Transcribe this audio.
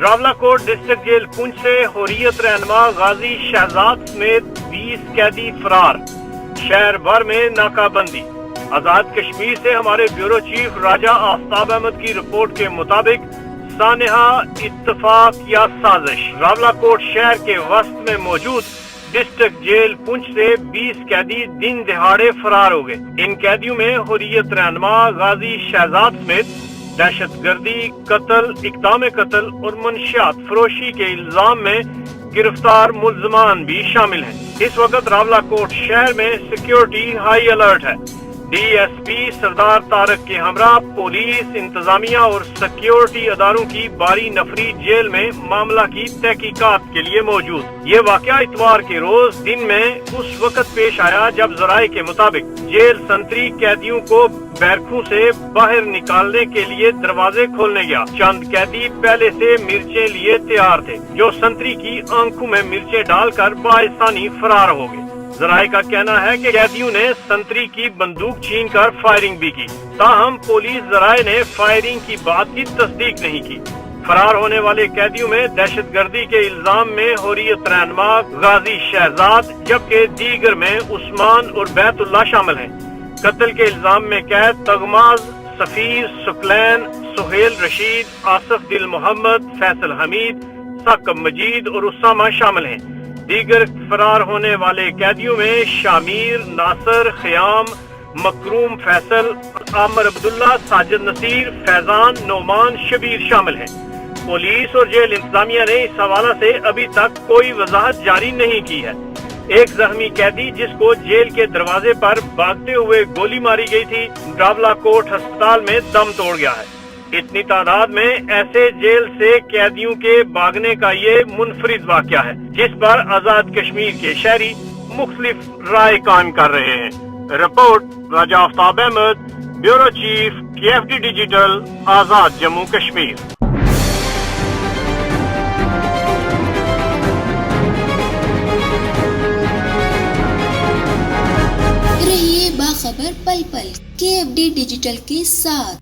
Rawalakot district jail پونچھ سے حریت رہنما غازی شہزاد سمیت 20 قیدی فرار، شہر بھر میں ناکہ بندی۔ آزاد کشمیر سے ہمارے بیورو چیف راجہ آفتاب احمد کی رپورٹ کے مطابق سانحہ اتفاق یا سازش، راولاکوٹ شہر کے وسط میں موجود ڈسٹرکٹ جیل پونچھ سے 20 قیدی دن دہاڑے فرار ہو گئے۔ ان قیدیوں میں حریت رہنما غازی شہزاد سمیت دہشت گردی، قتل، اقدام قتل اور منشیات فروشی کے الزام میں گرفتار ملزمان بھی شامل ہیں۔ اس وقت راولاکوٹ شہر میں سیکیورٹی ہائی الرٹ ہے۔ ڈی ایس پی سردار طارق کے ہمراہ پولیس، انتظامیہ اور سیکیورٹی اداروں کی باری نفری جیل میں معاملہ کی تحقیقات کے لیے موجود۔ یہ واقعہ اتوار کے روز دن میں اس وقت پیش آیا جب ذرائع کے مطابق جیل سنتری قیدیوں کو بیرکوں سے باہر نکالنے کے لیے دروازے کھولنے گیا۔ چند قیدی پہلے سے مرچیں لیے تیار تھے، جو سنتری کی آنکھوں میں مرچیں ڈال کر بآسانی فرار ہو گئے۔ ذرائع کا کہنا ہے کہ قیدیوں نے سنتری کی بندوق چھین کر فائرنگ بھی کی، تاہم پولیس ذرائع نے فائرنگ کی بات کی تصدیق نہیں کی۔ فرار ہونے والے قیدیوں میں دہشت گردی کے الزام میں حریت رہنما غازی شہزاد جبکہ دیگر میں عثمان اور بیت اللہ شامل ہیں۔ قتل کے الزام میں قید تغماز، سفیر، سکلین، سہیل رشید، آصف دل محمد، فیصل حمید، ثاقب مجید اور اسامہ شامل ہیں۔ دیگر فرار ہونے والے قیدیوں میں شامیر، ناصر، خیام، مکروم فیصل، عامر عبداللہ، ساجد نصیر، فیضان، نعمان، شبیر شامل ہیں۔ پولیس اور جیل انتظامیہ نے اس حوالے سے ابھی تک کوئی وضاحت جاری نہیں کی ہے۔ ایک زخمی قیدی جس کو جیل کے دروازے پر بھاگتے ہوئے گولی ماری گئی تھی، راولاکوٹ ہسپتال میں دم توڑ گیا ہے۔ اتنی تعداد میں ایسے جیل سے قیدیوں کے بھاگنے کا یہ منفرد واقعہ ہے جس پر آزاد کشمیر کے شہری مختلف رائے قائم کر رہے ہیں۔ Report Raja Aftab Ahmed, bureau chief KFD digital, Azad Jammu Kashmir. رہیے باخبر پل پل KFD ڈیجیٹل کے ساتھ۔